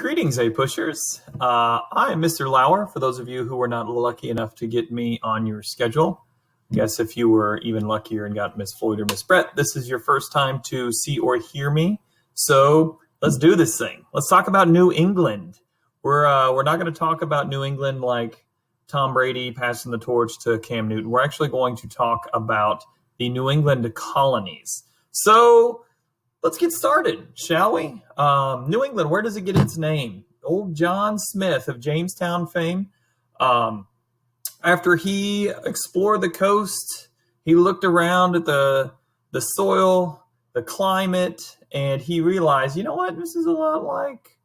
Greetings, A-Pushers. I am Mr. Lauer, for those of you who were not lucky enough to get me on your schedule. I guess if you were even luckier and got Miss Floyd or Miss Brett, this is your first time to see or hear me. So let's do this thing. Let's talk about New England. We're not going to talk about New England like Tom Brady passing the torch to Cam Newton. We're actually going to talk about the New England colonies. So let's get started, shall we? New England, where does it get its name? Old John Smith of Jamestown fame. After he explored the coast, he looked around at the soil, the climate, and he realized, you know what, this is a lot like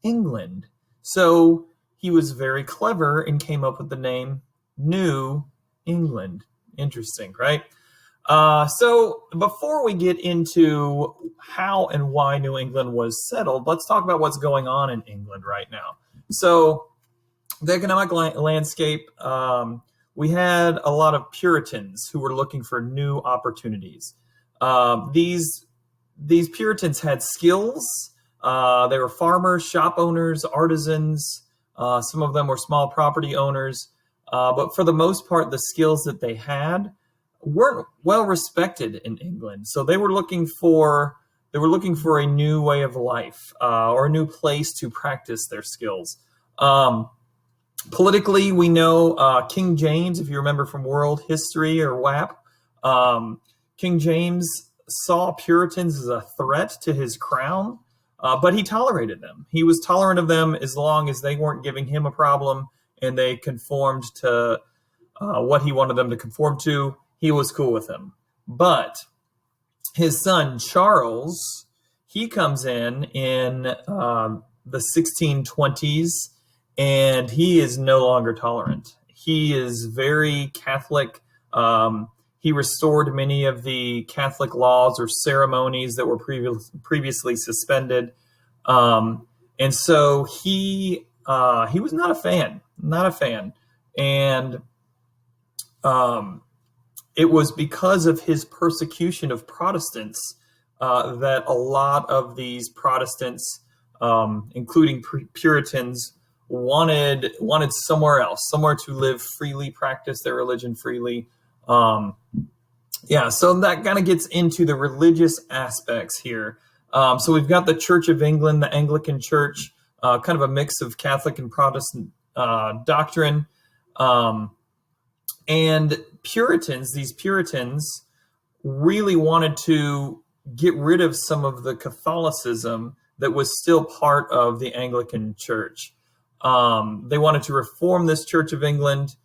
England. So he was very clever and came up with the name New England. Interesting, right? So before we get into how and why New England was settled, let's talk about what's going on in England right now. So the economic landscape, we had a lot of Puritans who were looking for new opportunities. These Puritans had skills. They were farmers, shop owners, artisans. Some of them were small property owners. But for the most part, the skills that they had weren't well respected in England. So they were looking for a new way of life, or a new place to practice their skills. Politically, we know King James, if you remember from World History or WAP, King James saw Puritans as a threat to his crown, but he tolerated them. He was tolerant of them as long as they weren't giving him a problem and they conformed to what he wanted them to conform to. He was cool with him. But his son, Charles, he comes in the 1620s, and he is no longer tolerant. He is very Catholic. He restored many of the Catholic laws or ceremonies that were previously suspended. And so he was not a fan. And it was because of his persecution of Protestants that a lot of these Protestants, including Puritans, wanted somewhere else, somewhere to live freely, practice their religion freely. So that kind of gets into the religious aspects here. So we've got the Church of England, the Anglican Church, kind of a mix of Catholic and Protestant doctrine. And these Puritans really wanted to get rid of some of the Catholicism that was still part of the Anglican Church. They wanted to reform this Church of England.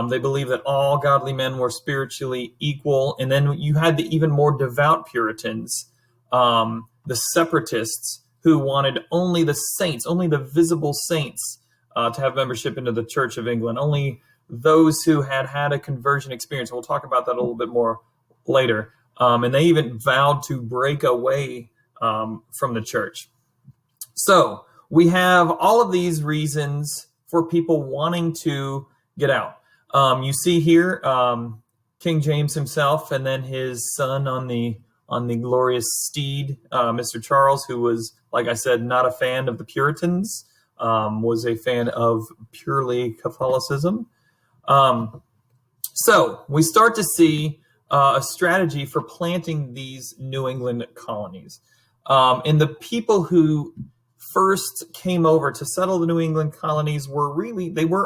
They believed that all godly men were spiritually equal. And then you had the even more devout Puritans, the separatists, who wanted only the saints, only the visible saints to have membership into the Church of England, only those who had a conversion experience. We'll talk about that a little bit more later. And they even vowed to break away from the church. So we have all of these reasons for people wanting to get out. You see here King James himself, and then his son on the glorious steed, Mr. Charles, who was, like I said, not a fan of the Puritans, was a fan of purely Catholicism. So we start to see a strategy for planting these New England colonies. And the people who first came over to settle the New England colonies were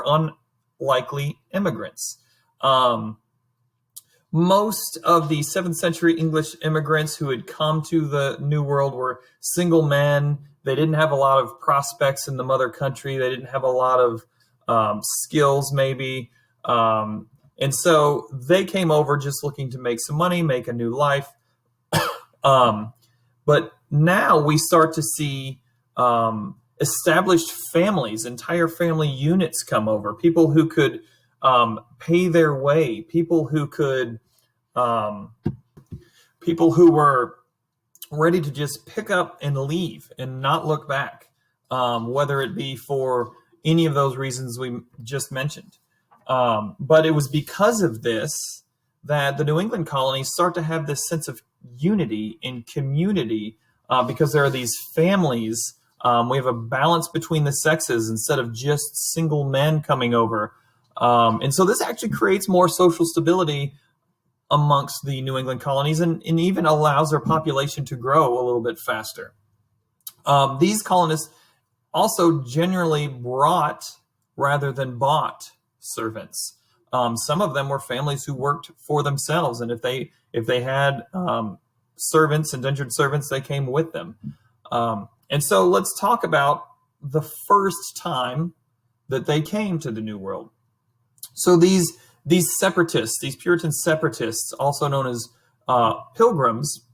unlikely immigrants. Most of the 7th century English immigrants who had come to the New World were single men. They didn't have a lot of prospects in the mother country. They didn't have a lot of skills, maybe. And so they came over just looking to make some money, make a new life. But now we start to see established families, entire family units come over, people who could pay their way, people who were ready to just pick up and leave and not look back, whether it be for any of those reasons we just mentioned. But it was because of this that the New England colonies start to have this sense of unity and community, because there are these families We have a balance between the sexes instead of just single men coming over. And so this actually creates more social stability amongst the New England colonies, and even allows their population to grow a little bit faster. These colonists also generally brought rather than bought servants. Some of them were families who worked for themselves, and if they had servants, indentured servants, they came with them. And so let's talk about the first time that they came to the New World. So these separatists, these Puritan separatists, also known as pilgrims,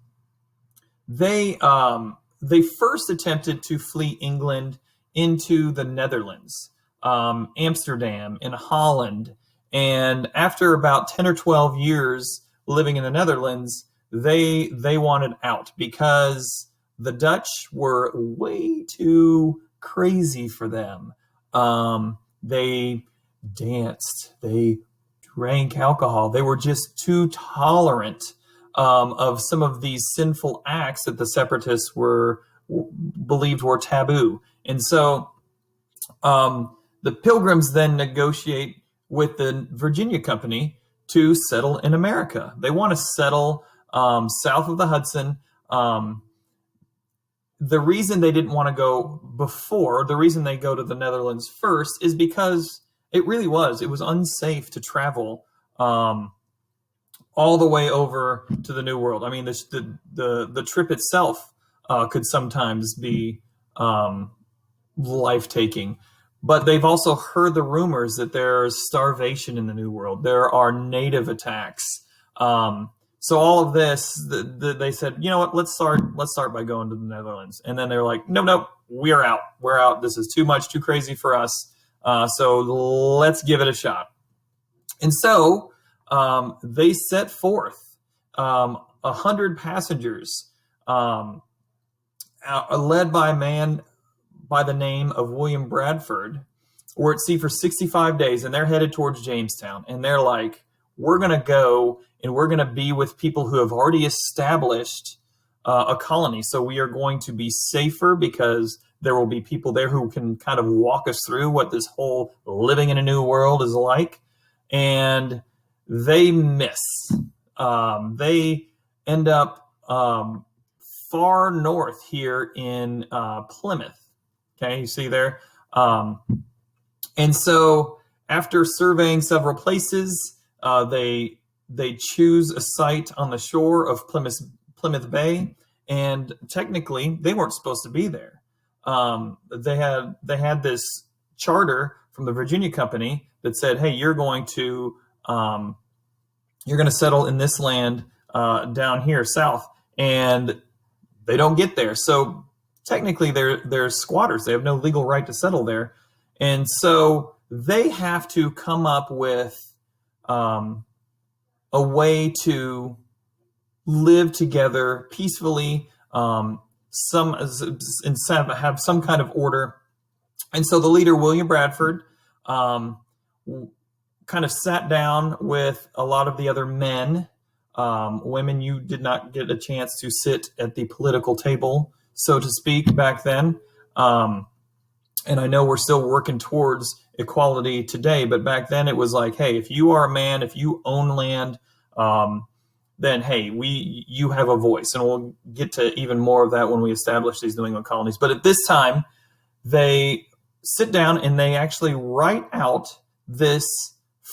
they first attempted to flee England into the Netherlands, Amsterdam, and Holland. And after about 10 or 12 years living in the Netherlands, they wanted out because the Dutch were way too crazy for them. They danced, they drank alcohol. They were just too tolerant of some of these sinful acts that the separatists believed were taboo. And so the Pilgrims then negotiate with the Virginia Company to settle in America. They want to settle south of the Hudson. The reason they didn't want to go before, the reason they go to the Netherlands first, is because it was unsafe to travel all the way over to the New World. I mean, the trip itself could sometimes be life-taking. But they've also heard the rumors that there's starvation in the New World. There are native attacks. So all of this, they said, you know what, let's start by going to the Netherlands. And then they're like, no, we're out. We're out. This is too much, too crazy for us. So let's give it a shot. And so they set forth 100 passengers, led by a man by the name of William Bradford, were at sea for 65 days, and they're headed towards Jamestown. And they're like, we're going to go and we're going to be with people who have already established a colony. So we are going to be safer because there will be people there who can kind of walk us through what this whole living in a new world is like. And they miss. They end up far north here in Plymouth. Okay, you see there? And so after surveying several places, they choose a site on the shore of Plymouth Bay, and technically they weren't supposed to be there. They had this charter from the Virginia Company that said, "Hey, you're going to settle in this land down here south," and they don't get there. So technically, they're squatters. They have no legal right to settle there, and so they have to come up with a way to live together peacefully, have some kind of order. And so the leader, William Bradford, kind of sat down with a lot of the other men. Women, you did not get a chance to sit at the political table, so to speak, back then. And I know we're still working towards equality today, but back then it was like, hey, if you are a man, if you own land, then hey, you have a voice. And we'll get to even more of that when we establish these New England colonies. But at this time, they sit down and they actually write out this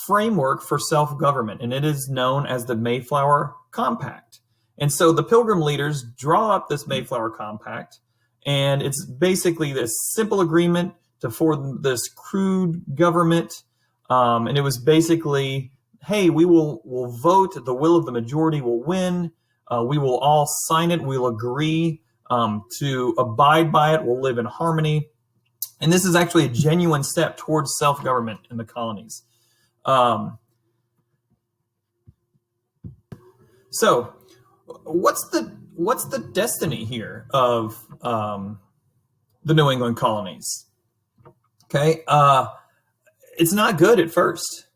framework for self-government, and it is known as the Mayflower Compact. And so the Pilgrim leaders draw up this Mayflower Compact, and it's basically this simple agreement to form this crude government. And it was basically, hey, we'll vote, the will of the majority will win. We will all sign it. We'll agree to abide by it. We'll live in harmony. And this is actually a genuine step towards self-government in the colonies. So what's the destiny here of the New England colonies? Okay, it's not good at first.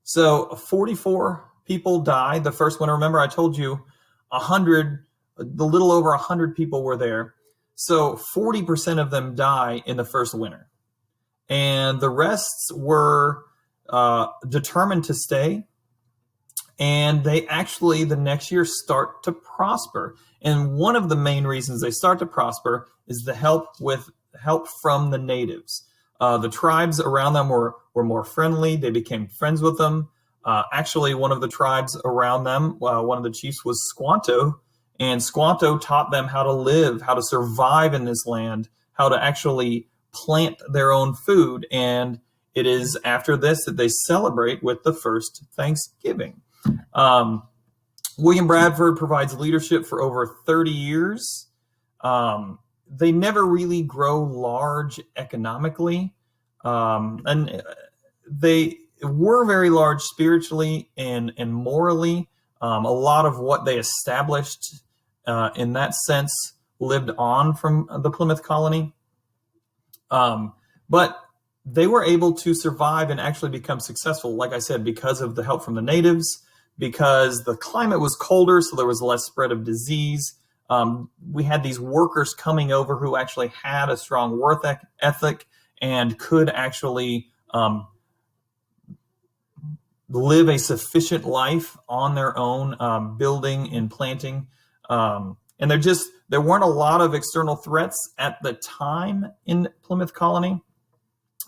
So 44 people died the first one. Remember, I told you a little over 100 people were there. So 40% of them die in the first winter. And the rest were determined to stay. And they actually, the next year, start to prosper. And one of the main reasons they start to prosper is the help from the natives. The tribes around them were more friendly. They became friends with them. Actually, one of the tribes around them, one of the chiefs was Squanto, and Squanto taught them how to live, how to survive in this land, how to actually plant their own food. And it is after this that they celebrate with the first Thanksgiving. William Bradford provides leadership for over 30 years. They never really grow large economically, and they were very large spiritually and morally. A lot of what they established in that sense lived on from the Plymouth colony. But they were able to survive and actually become successful, like I said, because of the help from the natives, because the climate was colder, so there was less spread of disease. We had these workers coming over who actually had a strong work ethic and could actually live a sufficient life on their own, building and planting. And there weren't a lot of external threats at the time in Plymouth colony.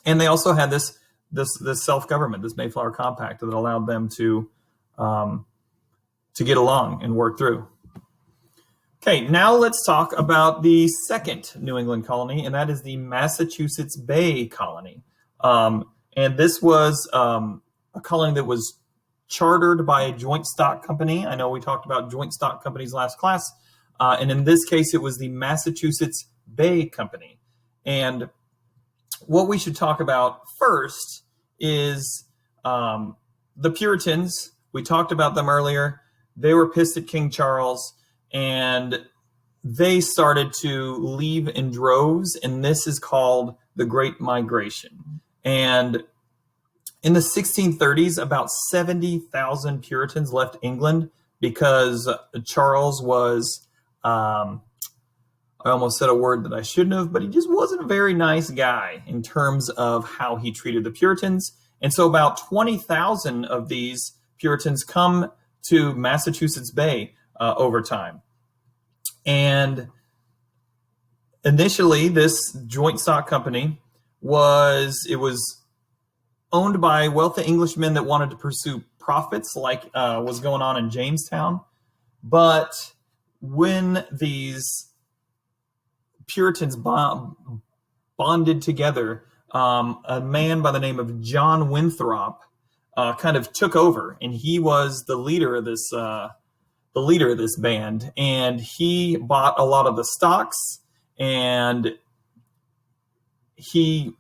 And they also had this self-government, this Mayflower Compact, that allowed them to get along and work through. Okay, now let's talk about the second New England colony, and that is the Massachusetts Bay Colony. And this was a colony that was chartered by a joint stock company. I know we talked about joint stock companies last class, and in this case, it was the Massachusetts Bay Company. And what we should talk about first is the Puritans. We talked about them earlier. They were pissed at King Charles, and they started to leave in droves, and this is called the Great Migration. And in the 1630s, about 70,000 Puritans left England because Charles was, I almost said a word that I shouldn't have, but he just wasn't a very nice guy in terms of how he treated the Puritans. And so about 20,000 of these Puritans come to Massachusetts Bay over time. And initially, this joint stock company was owned by wealthy Englishmen that wanted to pursue profits, like was going on in Jamestown. But when these Puritans bonded together, a man by the name of John Winthrop kind of took over, and he was the leader of this band, and he bought a lot of the stocks, and he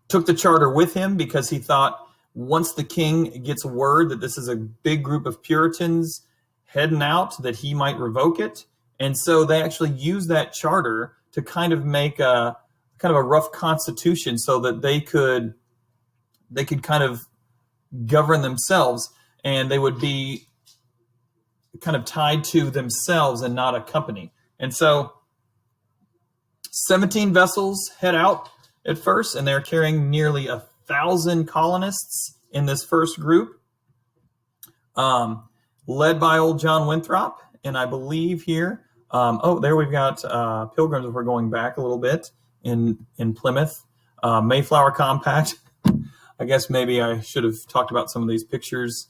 took the charter with him because he thought once the king gets word that this is a big group of Puritans heading out, that he might revoke it. And so they actually used that charter to kind of make a rough constitution so that they could kind of govern themselves, and they would be kind of tied to themselves and not a company. And so 17 vessels head out at first, and they're carrying nearly 1,000 colonists in this first group, led by old John Winthrop. And I believe here, there we've got Pilgrims if we're going back a little bit in Plymouth. Mayflower Compact. I guess maybe I should have talked about some of these pictures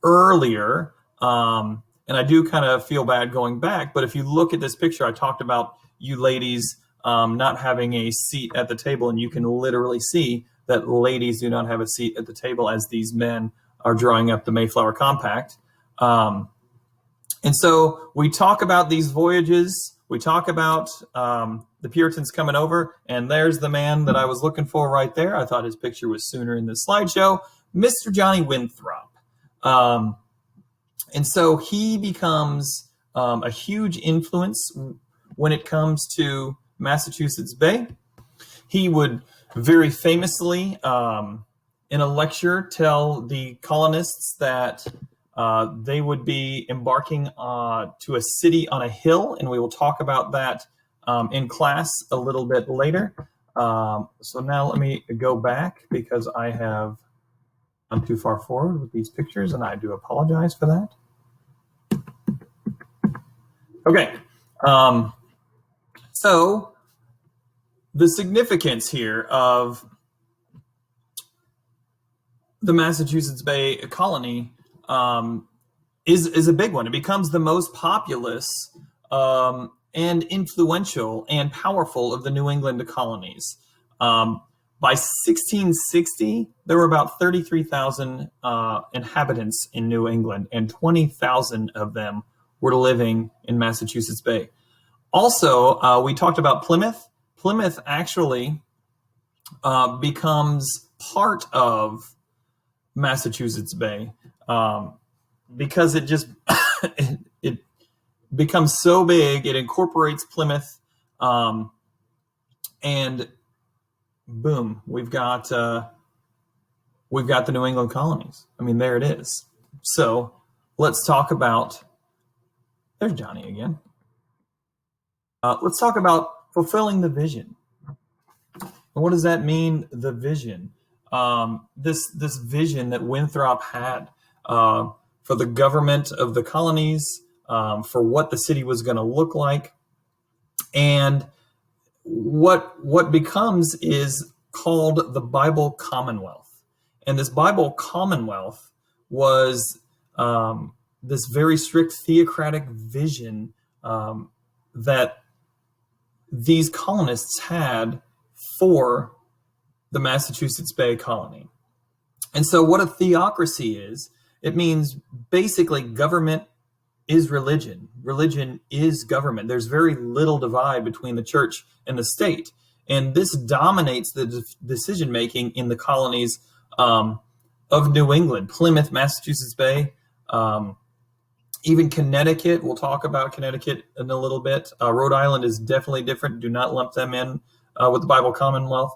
earlier. And I do kind of feel bad going back, but if you look at this picture, I talked about you ladies not having a seat at the table, and you can literally see that ladies do not have a seat at the table as these men are drawing up the Mayflower Compact. And so we talk about these voyages. We talk about the Puritans coming over, and there's the man that I was looking for right there. I thought his picture was sooner in this slideshow, Mr. Johnny Winthrop. And so he becomes a huge influence when it comes to Massachusetts Bay. He would very famously, in a lecture, tell the colonists that They would be embarking to a city on a hill, and we will talk about that in class a little bit later. So now let me go back because I have gone too far forward with these pictures, and I do apologize for that. Okay, so the significance here of the Massachusetts Bay Colony is a big one. It becomes the most populous and influential and powerful of the New England colonies. By 1660, there were about 33,000 inhabitants in New England, and 20,000 of them were living in Massachusetts Bay. Also, we talked about Plymouth. Plymouth actually becomes part of Massachusetts Bay because it just it becomes so big, it incorporates Plymouth, and boom, we've got the New England colonies. I mean, there it is. So let's talk about. There's Johnny again. Let's talk about fulfilling the vision. And what does that mean? The vision. This vision that Winthrop had for the government of the colonies, for what the city was going to look like, and what becomes is called the Bible Commonwealth. And this Bible Commonwealth was this very strict theocratic vision that these colonists had for the Massachusetts Bay Colony. And so what a theocracy is, it means basically government is religion. Religion is government. There's very little divide between the church and the state. And this dominates the decision-making in the colonies of New England, Plymouth, Massachusetts Bay, even Connecticut. We'll talk about Connecticut in a little bit. Rhode Island is definitely different. Do not lump them in with the Bible Commonwealth.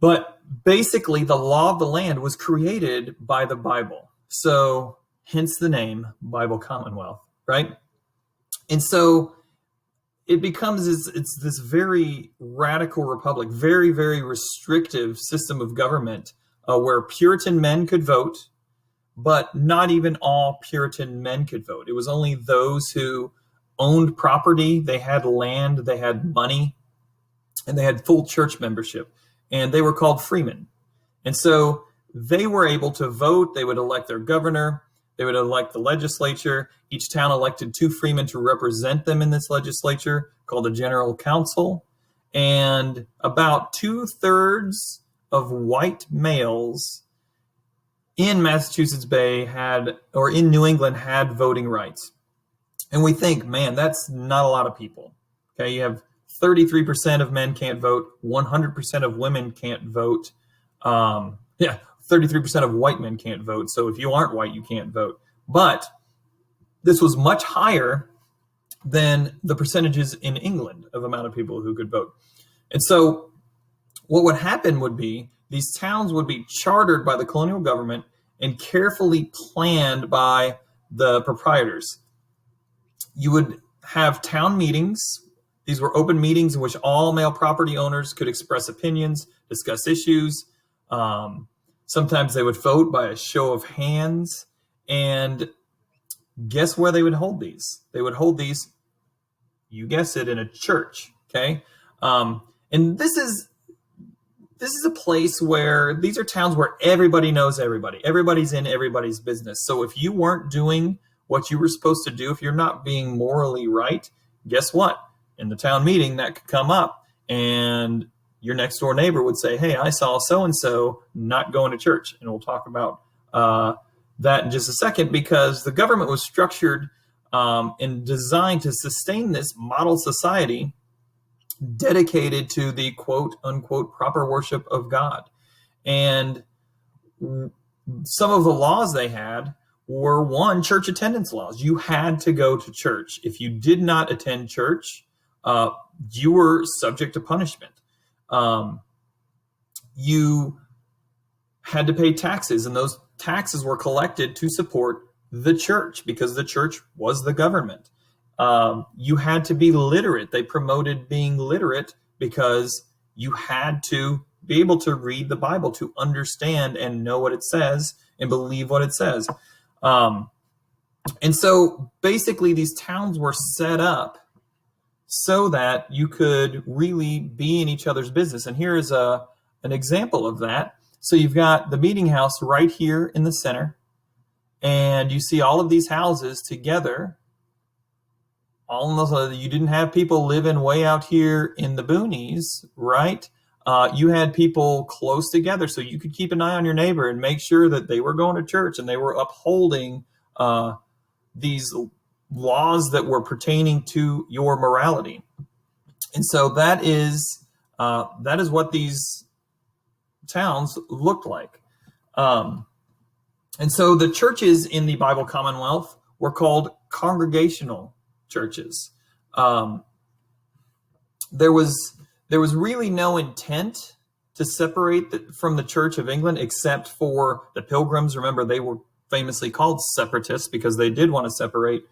But basically, the law of the land was created by the Bible. So hence the name Bible Commonwealth, right? And so it becomes it's this very radical republic, very, very restrictive system of government where Puritan men could vote, but not even all Puritan men could vote. It was only those who owned property, they had land, they had money, and they had full church membership, and they were called freemen. And so they were able to vote. They would elect their governor. They would elect the legislature. Each town elected 2 freemen to represent them in this legislature called the General Council. And about 2/3 of white males in Massachusetts Bay had, or in New England, had voting rights. And we think, man, that's not a lot of people. Okay, you have 33% of men can't vote, 100% of women can't vote. 33% of white men can't vote. So if you aren't white, you can't vote. But this was much higher than the percentages in England of amount of people who could vote. And so what would happen would be these towns would be chartered by the colonial government and carefully planned by the proprietors. You would have town meetings. These were open meetings in which all male property owners could express opinions, discuss issues. Sometimes they would vote by a show of hands. And guess where they would hold these? They would hold these, you guessed it, in a church. Okay, and this is a place where these are towns where everybody knows everybody. Everybody's in everybody's business. So if you weren't doing what you were supposed to do, if you're not being morally right, guess what? In the town meeting, that could come up, and your next door neighbor would say, hey, I saw so-and-so not going to church. And we'll talk about that in just a second, because the government was structured and designed to sustain this model society dedicated to the quote unquote proper worship of God. And some of the laws they had were, one, church attendance laws. You had to go to church. If you did not attend church, you were subject to punishment. You had to pay taxes, and those taxes were collected to support the church because the church was the government. You had to be literate. They promoted being literate because you had to be able to read the Bible, to understand and know what it says and believe what it says. And so basically these towns were set up so that you could really be in each other's business. And here is an example of that. So you've got the meeting house right here in the center, and you see all of these houses together. You didn't have people living way out here in the boonies, right? You had people close together, so you could keep an eye on your neighbor and make sure that they were going to church and they were upholding these laws that were pertaining to your morality. And so that is what these towns looked like. And so the churches in the Bible Commonwealth were called congregational churches. There was really no intent to separate from the Church of England except for the Pilgrims. Remember, they were famously called separatists because they did want to separate.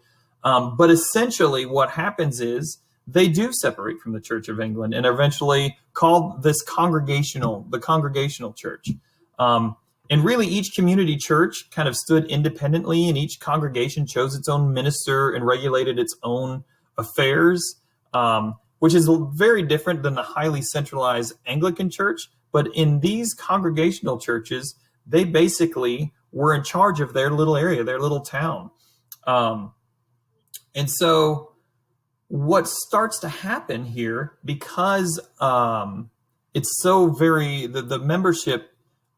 But essentially what happens is they do separate from the Church of England and eventually called this the congregational church. And really each community church kind of stood independently, and each congregation chose its own minister and regulated its own affairs, which is very different than the highly centralized Anglican church. But in these congregational churches, they basically were in charge of their little area, their little town. And so what starts to happen here, because it's so the membership,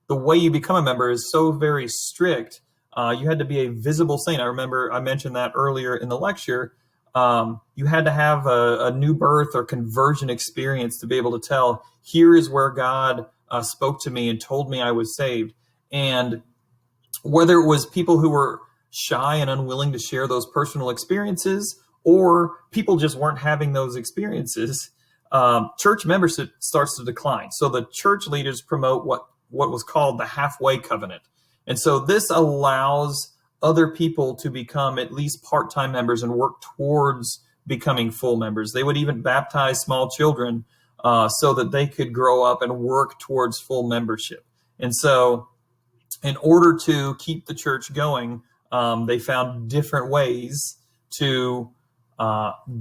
the way you become a member is so very strict. You had to be a visible saint. I remember I mentioned that earlier in the lecture. You had to have a new birth or conversion experience to be able to tell, here is where God spoke to me and told me I was saved. And whether it was people who were shy and unwilling to share those personal experiences, or people just weren't having those experiences, church membership starts to decline. So the church leaders promote what was called the halfway covenant. And so this allows other people to become at least part-time members and work towards becoming full members. They would even baptize small children so that they could grow up and work towards full membership. And so in order to keep the church going, they found different ways to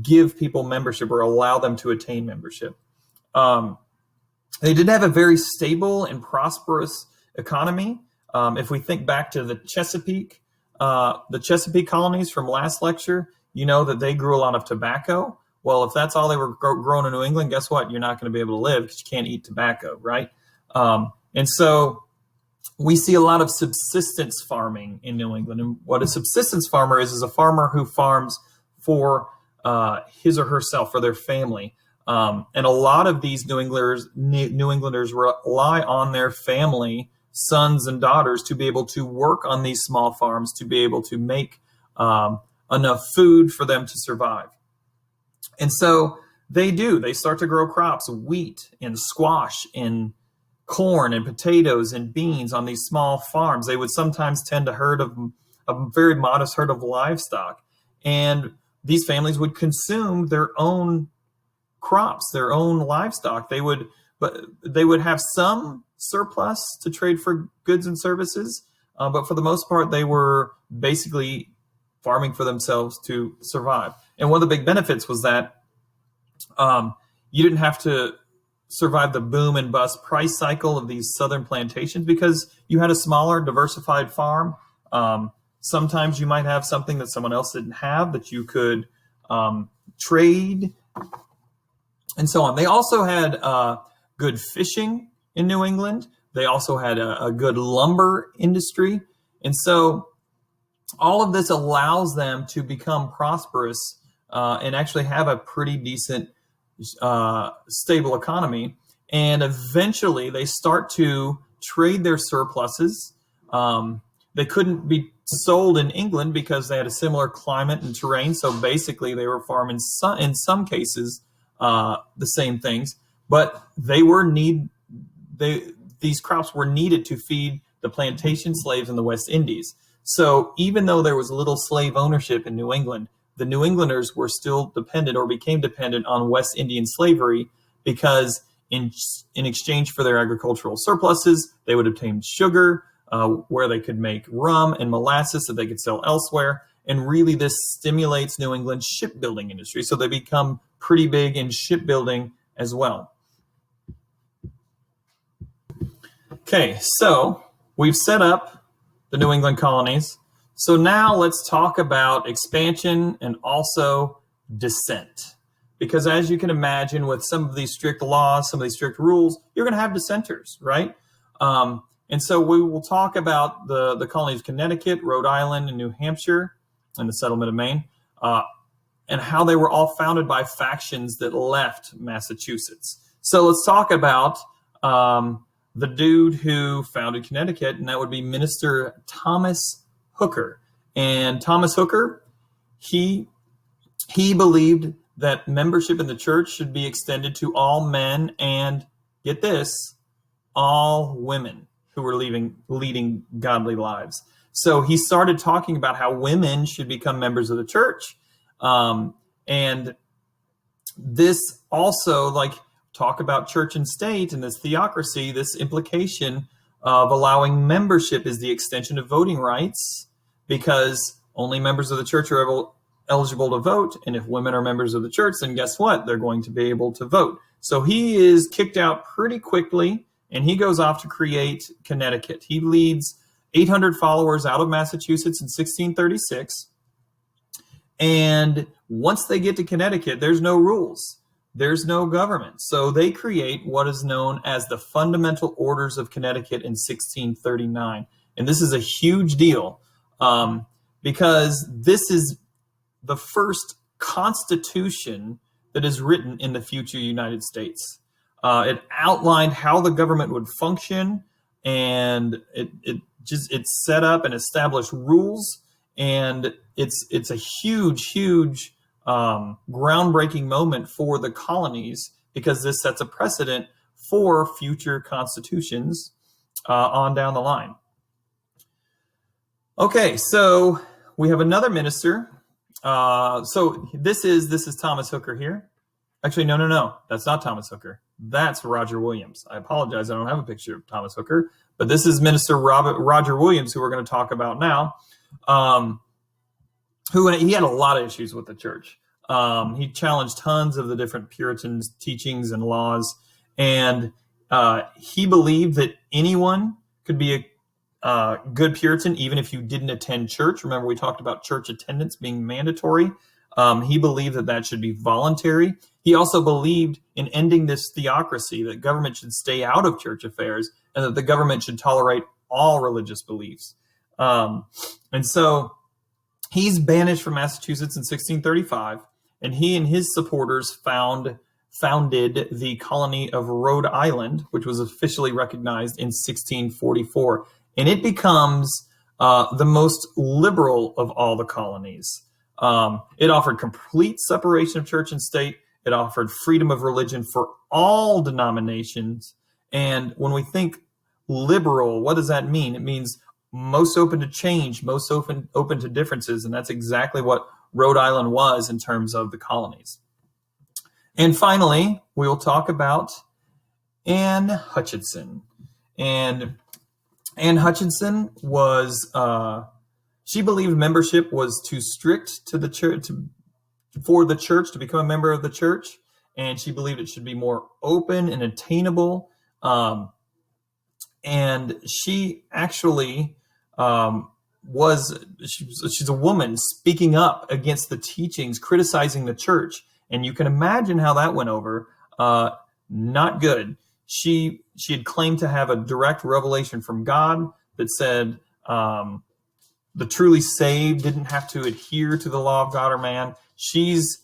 give people membership or allow them to attain membership. They did have a very stable and prosperous economy. If we think back to the Chesapeake colonies from last lecture, you know that they grew a lot of tobacco. Well, if that's all they were growing in New England, guess what? You're not going to be able to live because you can't eat tobacco, right? And so we see a lot of subsistence farming in New England. And what a subsistence farmer is a farmer who farms for his or herself, for their family. And a lot of these New Englanders rely on their family, sons and daughters, to be able to work on these small farms, to be able to make enough food for them to survive. And so they start to grow crops, wheat and squash and corn and potatoes and beans on these small farms. They would sometimes tend a very modest herd of livestock. And these families would consume their own crops, their own livestock. They would have some surplus to trade for goods and services, but for the most part, they were basically farming for themselves to survive. And one of the big benefits was that you didn't have to survive the boom and bust price cycle of these southern plantations because you had a smaller, diversified farm. Sometimes you might have something that someone else didn't have that you could trade, and so on. They also had good fishing in New England. They also had a good lumber industry. And so all of this allows them to become prosperous and actually have a pretty decent, stable economy. And eventually they start to trade their surpluses. They couldn't be sold in England because they had a similar climate and terrain. So basically they were farming in some cases the same things, but these these crops were needed to feed the plantation slaves in the West Indies. So even though there was little slave ownership in New England, the New Englanders were still dependent or became dependent on West Indian slavery because in exchange for their agricultural surpluses, they would obtain sugar, where they could make rum and molasses that they could sell elsewhere. And really this stimulates New England's shipbuilding industry. So they become pretty big in shipbuilding as well. Okay, so we've set up the New England colonies. So now let's talk about expansion and also descent. Because as you can imagine, with some of these strict laws, some of these strict rules, you're going to have dissenters, right? And so we will talk about the colonies of Connecticut, Rhode Island, and New Hampshire, and the settlement of Maine, and how they were all founded by factions that left Massachusetts. So let's talk about the dude who founded Connecticut, and that would be Minister Thomas Hooker. And Thomas Hooker, he believed that membership in the church should be extended to all men and, get this, all women who were leading godly lives. So he started talking about how women should become members of the church. And this also, like, talk about church and state and this theocracy, this implication of allowing membership is the extension of voting rights, because only members of the church are eligible to vote. And if women are members of the church, then guess what? They're going to be able to vote. So he is kicked out pretty quickly, and he goes off to create Connecticut. He leads 800 followers out of Massachusetts in 1636. And once they get to Connecticut, there's no rules. There's no government. So they create what is known as the Fundamental Orders of Connecticut in 1639. And this is a huge deal because this is the first constitution that is written in the future United States. It outlined how the government would function, and it set up and established rules. And it's a huge groundbreaking moment for the colonies, because this sets a precedent for future constitutions on down the line. Okay, so we have another minister. So this is Thomas Hooker here. Actually, no, that's not Thomas Hooker. That's Roger Williams. I apologize, I don't have a picture of Thomas Hooker, but this is Minister Roger Williams, who we're going to talk about now. He had a lot of issues with the church. He challenged tons of the different Puritan teachings and laws, and he believed that anyone could be a good Puritan even if you didn't attend church. Remember, we talked about church attendance being mandatory. He believed that should be voluntary. He also believed in ending this theocracy, that government should stay out of church affairs, and that the government should tolerate all religious beliefs. And so he's banished from Massachusetts in 1635, and he and his supporters founded the colony of Rhode Island, which was officially recognized in 1644. And it becomes the most liberal of all the colonies. It offered complete separation of church and state. It offered freedom of religion for all denominations. And when we think liberal, what does that mean? It means most open to change, most open to differences. And that's exactly what Rhode Island was in terms of the colonies. And finally, we will talk about Anne Hutchinson. And Anne Hutchinson was, she believed membership was too strict to the church, for the church to become a member of the church. And she believed it should be more open and attainable. And she actually she's a woman speaking up against the teachings, criticizing the church. And you can imagine how that went over. Not good. She had claimed to have a direct revelation from God that said the truly saved didn't have to adhere to the law of God or man. She's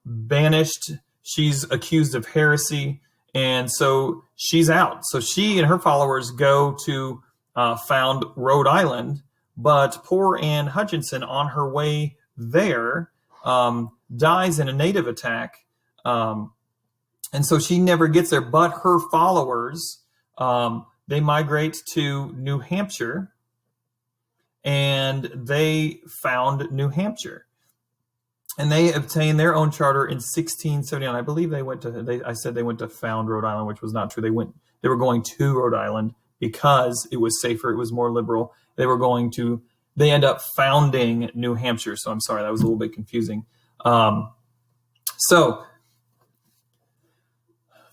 banished. She's accused of heresy. And so she's out. So she and her followers go to found Rhode Island. But poor Anne Hutchinson, on her way there, dies in a native attack. And so she never gets there, but her followers they migrate to New Hampshire, and they found New Hampshire. And they obtained their own charter in 1679. I believe they went to. I said they went to found Rhode Island, which was not true. They were going to Rhode Island because it was safer. It was more liberal. They end up founding New Hampshire. So I'm sorry, that was a little bit confusing. So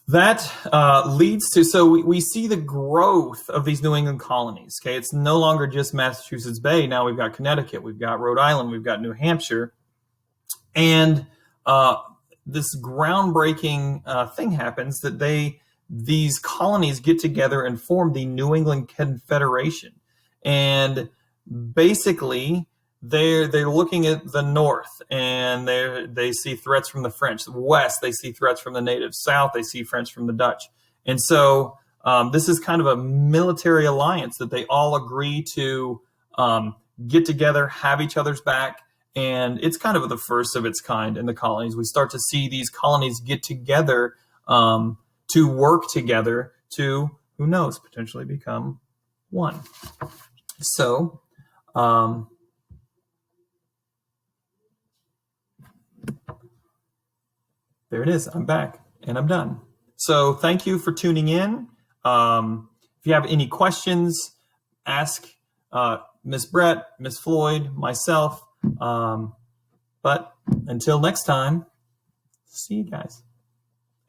that leads to, so we see the growth of these New England colonies. Okay, it's no longer just Massachusetts Bay. Now we've got Connecticut, we've got Rhode Island, we've got New Hampshire. And this groundbreaking thing happens that these colonies get together and form the New England Confederation. And basically, they're looking at the North, and they see threats from the French. The West, they see threats from the natives. South, they see threats from the Dutch. And so this is kind of a military alliance that they all agree to get together, have each other's back. And it's kind of the first of its kind in the colonies. We start to see these colonies get together to work together to, who knows, potentially become one. So, there it is. I'm back and I'm done. So thank you for tuning in. If you have any questions, ask Miss Brett, Miss Floyd, myself. But until next time, see you guys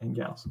and gals.